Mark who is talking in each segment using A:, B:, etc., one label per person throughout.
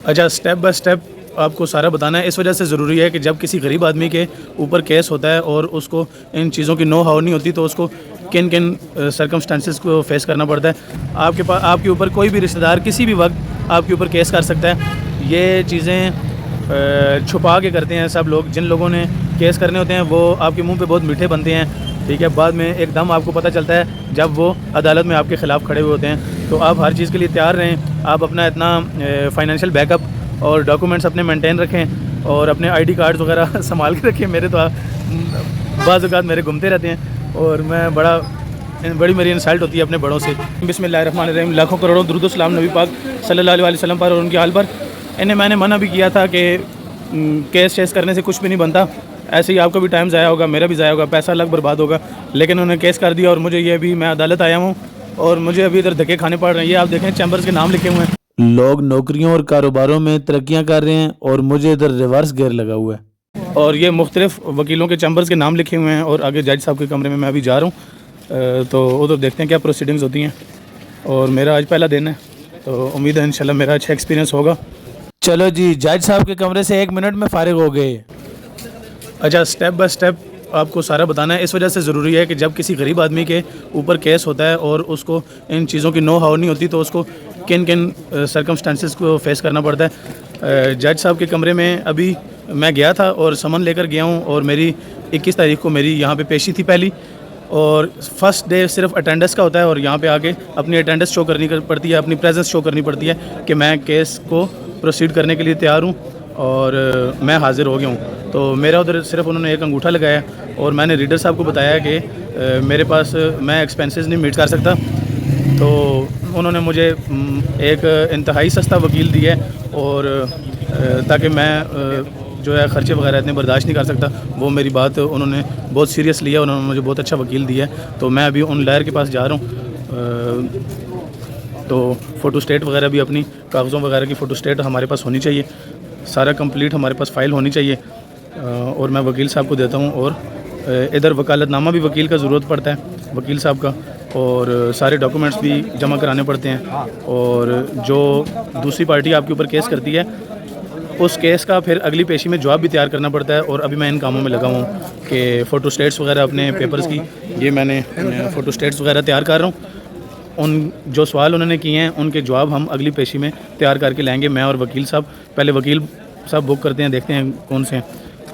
A: अच्छा, step by step आपको सारा बताना है। इस वजह से ज़रूरी है कि जब किसी गरीब आदमी के ऊपर केस होता है और उसको इन चीज़ों की नो हाउ नहीं होती, तो उसको किन किन सर्कमस्टेंसेस को फेस करना पड़ता है। आपके ऊपर कोई भी रिश्तेदार किसी भी वक्त आपके ऊपर केस कर सकता है। ये चीज़ें छुपा के करते हैं सब लोग। जिन लोगों ने केस करने होते हैं वो आपके मुँह पे बहुत मीठे बनते हैं, ठीक है। बाद में एकदम आपको पता चलता है जब वो अदालत में आपके ख़िलाफ़ खड़े हुए होते हैं। तो आप हर चीज़ के लिए तैयार रहें। आप अपना इतना फ़ाइनेंशियल बैकअप और डॉक्यूमेंट्स अपने मेंटेन रखें और अपने आईडी कार्ड्स वगैरह संभाल के रखें। मेरे तो बाज़ औक़ात मेरे घूमते रहते हैं और मैं बड़ी मेरी इंसल्ट होती है अपने बड़ों से। बिस्मिल्लाहिर्रहमानिर्रहीम। लाखों करोड़ों दुरूद व सलाम नबी पाक सल्लल्लाहु अलैहि वसल्लम पर और उनकी हाल पर। इन्हें मैंने मना भी किया था कि केस करने से कुछ भी नहीं बनता, ऐसे ही आपका भी टाइम ज़ाया होगा, मेरा भी ज़ाया होगा, पैसा अलग बर्बाद होगा। लेकिन उन्होंने केस कर दिया और मुझे ये भी, मैं अदालत आया हूँ और मुझे अभी इधर धक्के खाने पड़ रहे हैं। ये आप देखें चैम्बर्स के नाम लिखे हुए हैं। लोग नौकरियों और कारोबारों में तरक्कियां कर रहे हैं और मुझे इधर रिवर्स गियर लगा हुआ है। और ये मुख्तलिफ वकीलों के चैम्बर्स के नाम लिखे हुए हैं और आगे जज साहब के कमरे में मैं अभी जा रहा हूँ। तो उधर देखते हैं क्या प्रोसीडिंग्स होती हैं। और मेरा आज पहला दिन है, तो उम्मीद है इंशाल्लाह मेरा अच्छा एक्सपीरियंस होगा। चलो जी, जज साहब के कमरे से 1 मिनट में फ़ारिग हो गए। अच्छा, स्टेप बाय स्टेप आपको सारा बताना है। इस वजह से ज़रूरी है कि जब किसी गरीब आदमी के ऊपर केस होता है और उसको इन चीज़ों की नो हाउ नहीं होती, तो उसको किन किन सर्कमस्टेंसेस को फेस करना पड़ता है। जज साहब के कमरे में अभी मैं गया था और समन लेकर गया हूँ और मेरी 21 तारीख को मेरी यहाँ पे पेशी थी पहली। और फर्स्ट डे सिर्फ अटेंडेंस का होता है और यहाँ पे आके अपनी अटेंडेंस शो करनी पड़ती है, अपनी प्रेजेंस शो करनी पड़ती है कि मैं केस को प्रोसीड करने के लिए तैयार हूँ और मैं हाज़िर हो गया हूँ। तो मेरा उधर सिर्फ उन्होंने एक अंगूठा लगाया और मैंने रीडर साहब को बताया कि मेरे पास मैं एक्सपेंसेस नहीं मीट कर सकता। तो उन्होंने मुझे एक इंतहाई सस्ता वकील दिया और ताकि मैं जो है ख़र्चे वगैरह इतने बर्दाश्त नहीं कर सकता। वो मेरी बात उन्होंने बहुत सीरियस लिया, उन्होंने मुझे बहुत अच्छा वकील दिया है। तो मैं अभी उन लॉयर के पास जा रहा हूँ। तो फ़ोटो स्टेट वगैरह भी, अपनी कागज़ों वगैरह की फ़ोटो स्टेट हमारे पास होनी चाहिए, सारा कंप्लीट हमारे पास फ़ाइल होनी चाहिए। और मैं वकील साहब को देता हूँ। और इधर वकालतनामा भी वकील का ज़रूरत पड़ता है, वकील साहब का, और सारे डॉक्यूमेंट्स भी जमा कराने पड़ते हैं। और जो दूसरी पार्टी आपके ऊपर केस करती है उस केस का फिर अगली पेशी में जवाब भी तैयार करना पड़ता है। और अभी मैं इन कामों में लगा हूँ कि फ़ोटो स्टेट्स वगैरह अपने पेपर्स की, ये मैंने फ़ोटो स्टेट्स वगैरह तैयार कर रहा हूँ। उन जो सवाल उन्होंने किए हैं उनके जवाब हम अगली पेशी में तैयार करके लाएंगे, मैं और वकील साहब। पहले वकील साहब बुक करते हैं, देखते हैं कौन से हैं।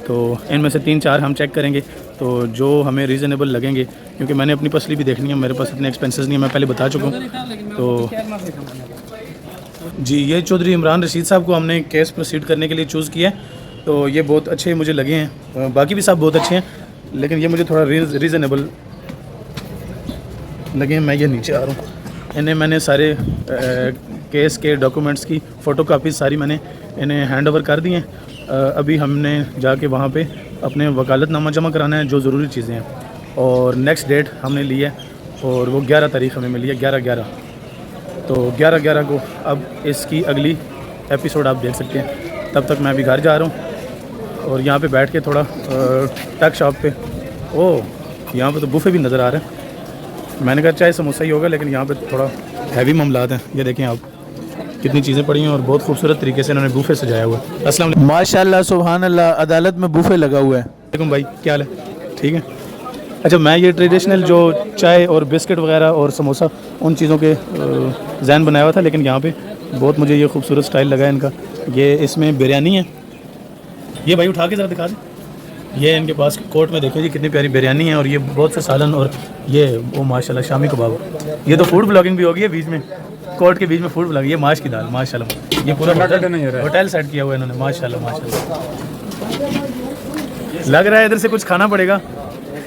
A: तो इनमें से 3-4 हम चेक करेंगे, तो जो हमें रीज़नेबल लगेंगे, क्योंकि मैंने अपनी पसली भी देखनी है, मेरे पास इतने एक्सपेंसेस नहीं है, मैं पहले बता चुका हूँ। तो जी, ये चौधरी इमरान रशीद साहब को हमने केस प्रोसीड करने के लिए चूज़ किया है। तो ये बहुत अच्छे मुझे लगे हैं, बाकी भी सब बहुत अच्छे हैं, लेकिन ये मुझे थोड़ा रीज़नेबल लगे हैं। मैं ये नीचे आ रहा हूँ। इन्हें मैंने सारे केस के डॉक्यूमेंट्स की फ़ोटो कापी सारी मैंने इन्हें हैंड ओवर कर दी हैं। अभी हमने जाके वहाँ पे अपने वकालतनामा जमा कराना है, जो ज़रूरी चीज़ें हैं। और नेक्स्ट डेट हमने ली है और वो 11 तारीख हमें मिली है, 11/11। तो 11/11 को अब इसकी अगली एपिसोड आप देख सकते हैं। तब तक मैं अभी घर जा रहा हूँ और यहाँ पे बैठ के थोड़ा टक शॉप पे, ओह यहाँ पे तो बुफे भी नज़र आ रहे हैं। मैंने कहा चाहे समोसा ही होगा, लेकिन यहाँ पे थोड़ा हैवी मामलात हैं। ये देखें आप, कितनी चीज़ें पड़ी हैं और बहुत खूबसूरत तरीके से इन्होंने बूफे सजाया हुआ है। अस्सलाम वालेकुम। माशाल्लाह, सुभान अल्लाह, अदालत में बूफे लगा हुआ है। वालेकुम भाई, क्या हाल है? ठीक है। अच्छा, मैं ये ट्रेडिशनल जो चाय और बिस्किट वगैरह और समोसा, उन चीज़ों के जहन बनाया हुआ था, लेकिन यहाँ पे बहुत मुझे ये खूबसूरत स्टाइल लगा है इनका। ये इसमें बिरयानी है, ये भाई उठा के ज़रा दिखा दें। ये इनके पास कोर्ट में देखिए जी कितनी प्यारी बिरयानी है और ये बहुत से सालन और ये वो माशाल्लाह शामी कबाब। ये तो फूड ब्लॉगिंग भी होगी है बीच में, कोर्ट के बीच में फूड ब्लॉगिंग। ये माश की दाल माशाल्लाह, ये पूरा होटल सेट किया हुआ है इन्होंने माशाल्लाह माशाल्लाह। लग रहा है इधर से कुछ खाना पड़ेगा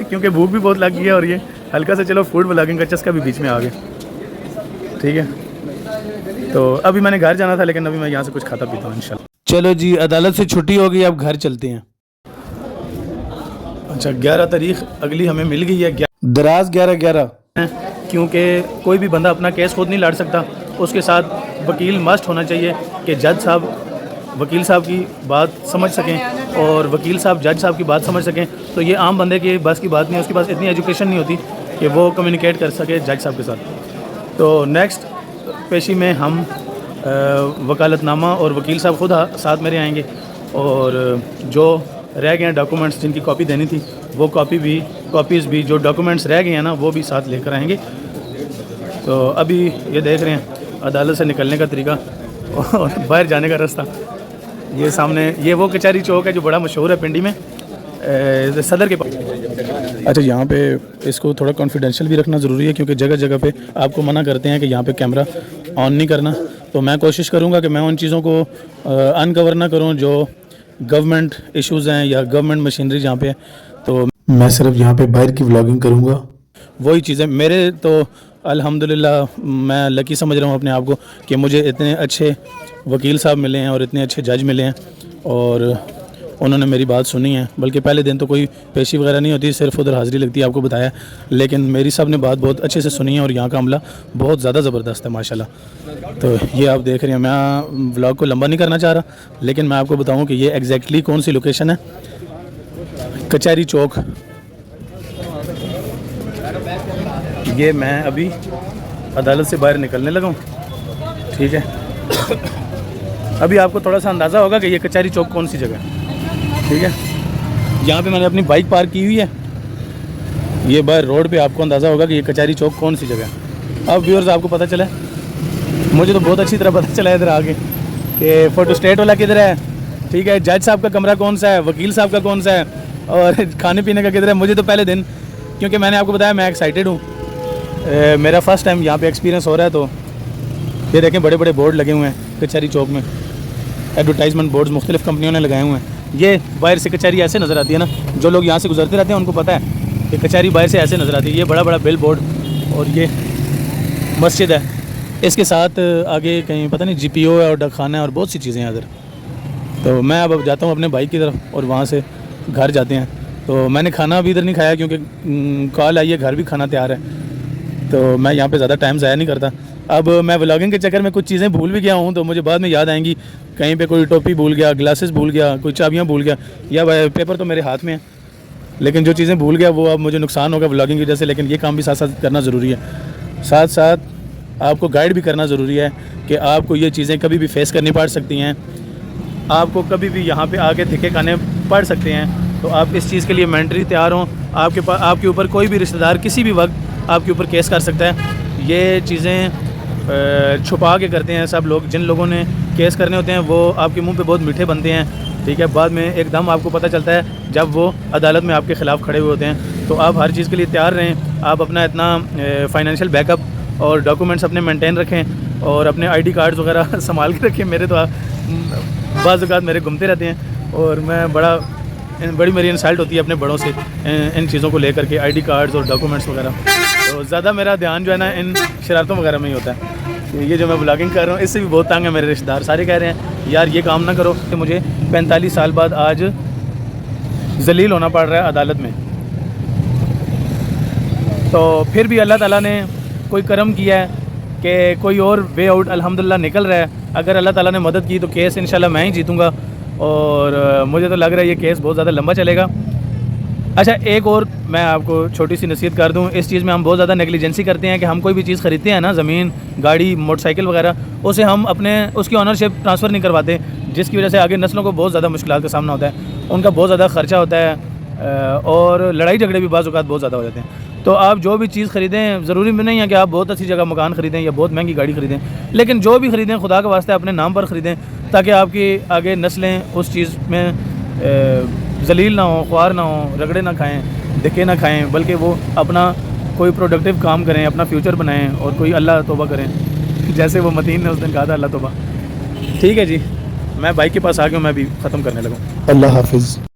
A: क्योंकि भूख भी बहुत लग गई है और ये हल्का सा चलो फूड ब्लॉगिंग का चस्का भी बीच में आ गया। ठीक है, तो अभी मैंने घर जाना था, लेकिन अभी मैं यहाँ से कुछ खाता पीता हूँ इंशाल्लाह। चलो जी, अदालत से छुट्टी हो गई, अब घर चलते हैं। अच्छा, 11 तारीख अगली हमें मिल गई है, दराज 11/11, क्योंकि कोई भी बंदा अपना केस खुद नहीं लड़ सकता, उसके साथ वकील मस्ट होना चाहिए कि जज साहब वकील साहब की बात समझ सकें और वकील साहब जज साहब की बात समझ सकें। तो ये आम बंदे की बस की बात नहीं है, उसके पास इतनी एजुकेशन नहीं होती कि वो कम्युनिकेट कर सके जज साहब के साथ। तो नेक्स्ट पेशी में हम वकालतनामा और वकील साहब खुद साथ मेरे आएंगे, और जो रह गए हैं डॉक्यूमेंट्स जिनकी कॉपी देनी थी वो कॉपीज़ भी जो डॉक्यूमेंट्स रह गए हैं ना वो भी साथ लेकर आएंगे। तो अभी ये देख रहे हैं अदालत से निकलने का तरीका और बाहर जाने का रास्ता। ये सामने ये वो कचहरी चौक है जो बड़ा मशहूर है पिंडी में, सदर के पास। अच्छा, यहाँ पे इसको थोड़ा कॉन्फिडेंशियल भी रखना ज़रूरी है क्योंकि जगह जगह पे आपको मना करते हैं कि यहाँ पे कैमरा ऑन नहीं करना। तो मैं कोशिश करूँगा कि मैं उन चीज़ों को अनकवर ना करूँ जो गवर्नमेंट इश्यूज़ हैं या गवर्नमेंट मशीनरी जहाँ पे है। तो मैं सिर्फ यहाँ पे बाहर की व्लॉगिंग करूँगा, वही चीज़ें मेरे तो अल्हम्दुलिल्लाह मैं लकी समझ रहा हूँ अपने आप को कि मुझे इतने अच्छे वकील साहब मिले हैं और इतने अच्छे जज मिले हैं और उन्होंने मेरी बात सुनी है। बल्कि पहले दिन तो कोई पेशी वगैरह नहीं होती, सिर्फ उधर हाज़िरी लगती है, आपको बताया। लेकिन मेरी साहब ने बात बहुत अच्छे से सुनी है और यहाँ का अमला बहुत ज़्यादा ज़बरदस्त है माशाल्लाह। तो ये आप देख रहे हैं, मैं व्लॉग को लंबा नहीं करना चाह रहा, लेकिन मैं आपको बताऊँ कि ये एग्जैक्टली कौन सी लोकेशन है। कचहरी चौक, ये मैं अभी अदालत से बाहर निकलने लगा हूँ, ठीक है। अभी आपको थोड़ा सा अंदाज़ा होगा कि ये कचहरी चौक कौन सी जगह है, ठीक है। यहाँ पे मैंने अपनी बाइक पार्क की हुई है, ये बाहर रोड पे आपको अंदाज़ा होगा कि ये कचहरी चौक कौन सी जगह है। अब व्यूअर्स आपको पता चला, मुझे तो बहुत अच्छी तरह पता चला इधर आके कि फ़ोटो स्टेट वाला किधर है, ठीक है, जज साहब का कमरा कौन सा है, वकील साहब का कौन सा है और खाने पीने का किधर है। मुझे तो पहले दिन, क्योंकि मैंने आपको बताया मैं एक्साइटेड हूँ, मेरा फ़र्स्ट टाइम यहाँ पे एक्सपीरियंस हो रहा है। तो ये देखें बड़े बड़े बोर्ड लगे हुए हैं कचहरी चौक में, एडवर्टाइजमेंट बोर्ड्स मुख्तलिफ़ कंपनियों ने लगाए हुए हैं। ये बाहर से कचहरी ऐसे नज़र आती है ना, जो लोग यहाँ से गुजरते रहते हैं उनको पता है कि कचहरी बाहर से ऐसे नज़र आती है। ये बड़ा बड़ा बिल बोर्ड और ये मस्जिद है, इसके साथ आगे कहीं पता नहीं GPO है और डाकखाना है और बहुत सी चीज़ें हैं इधर। तो मैं अब जाता हूँ अपने बाइक की तरफ और वहाँ से घर जाते हैं। तो मैंने खाना अभी इधर नहीं खाया क्योंकि कॉल आई है, घर भी खाना तैयार है, तो मैं यहाँ पे ज़्यादा टाइम ज़ाया नहीं करता। अब मैं व्लॉगिंग के चक्कर में कुछ चीज़ें भूल भी गया हूँ, तो मुझे बाद में याद आएंगी। कहीं पे कोई टोपी भूल गया, ग्लासेस भूल गया, कोई चाबियाँ भूल गया, या पेपर तो मेरे हाथ में है, लेकिन जो चीज़ें भूल गया वो अब मुझे नुकसान होगा व्लॉगिंग की वजह से। लेकिन ये काम भी साथ साथ करना ज़रूरी है, साथ साथ आपको गाइड भी करना ज़रूरी है कि आपको ये चीज़ें कभी भी फेस करनी पड़ सकती हैं, आपको कभी भी यहाँ पर आके धिक्के खाने पड़ सकते हैं। तो आप इस चीज़ के लिए मेंटली तैयार हों। आपके ऊपर कोई भी रिश्तेदार किसी भी वक्त आपके ऊपर केस कर सकता है। ये चीज़ें छुपा के करते हैं सब लोग। जिन लोगों ने केस करने होते हैं वो आपके मुंह पे बहुत मीठे बनते हैं, ठीक है। बाद में एकदम आपको पता चलता है जब वो अदालत में आपके ख़िलाफ़ खड़े हुए होते हैं। तो आप हर चीज़ के लिए तैयार रहें। आप अपना इतना फाइनेंशियल बैकअप और डॉक्यूमेंट्स अपने मेंटेन रखें और अपने ID कार्ड्स वगैरह संभाल के रखें। मेरे तो बाज़ औक़ात मेरे घूमते रहते हैं और मैं बड़ी मेरी इंसल्ट होती है अपने बड़ों से इन चीज़ों को लेकर के, ID कार्ड्स और डॉक्यूमेंट्स वगैरह। तो ज़्यादा मेरा ध्यान जो है ना इन शरारतों वगैरह में ही होता है। तो ये जो मैं ब्लॉगिंग कर रहा हूँ इससे भी बहुत तंग है मेरे रिश्तेदार, सारे कह रहे हैं यार ये काम ना करो। तो मुझे 45 साल बाद आज जलील होना पड़ रहा है अदालत में। तो फिर भी अल्लाह ताला ने कोई करम किया है कि कोई और वे आउट अल्हम्दुलिल्लाह निकल रहा है। अगर अल्लाह ताला ने मदद की तो केस इंशाल्लाह मैं ही जीतूँगा और मुझे तो लग रहा है ये केस बहुत ज़्यादा लंबा चलेगा। अच्छा, एक और मैं आपको छोटी सी नसीहत कर दूं, इस चीज़ में हम बहुत ज़्यादा नेग्लिजेंसी करते हैं कि हम कोई भी चीज़ ख़रीदते हैं ना, ज़मीन, गाड़ी, मोटरसाइकिल वगैरह, उसे हम उसकी ऑनरशिप ट्रांसफ़र नहीं करवाते, जिसकी वजह से आगे नस्लों को बहुत ज़्यादा मुश्किलात का सामना होता है। उनका बहुत ज़्यादा ख़र्चा होता है और लड़ाई झगड़े भी बाज़ औक़ात बहुत ज़्यादा हो जाते हैं। तो आप जो भी चीज़ ख़रीदें, ज़रूरी भी नहीं है कि आप बहुत अच्छी जगह मकान ख़रीदें या बहुत महंगी गाड़ी ख़रीदें, लेकिन जो भी ख़रीदें खुदा के वास्ते अपने नाम पर ख़रीदें ताकि आपकी आगे नस्लें उस चीज़ में जलील ना हो, ख्वार ना हो, रगड़े ना खाएँ, धक्के ना खाएँ, बल्कि वो अपना कोई प्रोडक्टिव काम करें, अपना फ्यूचर बनाएं और कोई अल्लाह तौबा करें, जैसे वो मतीन ने उस दिन कहा था अल्लाह तौबा। ठीक है जी, मैं बाइक के पास आ गया हूँ, मैं भी ख़त्म करने लगा। अल्लाह हाफ़िज़।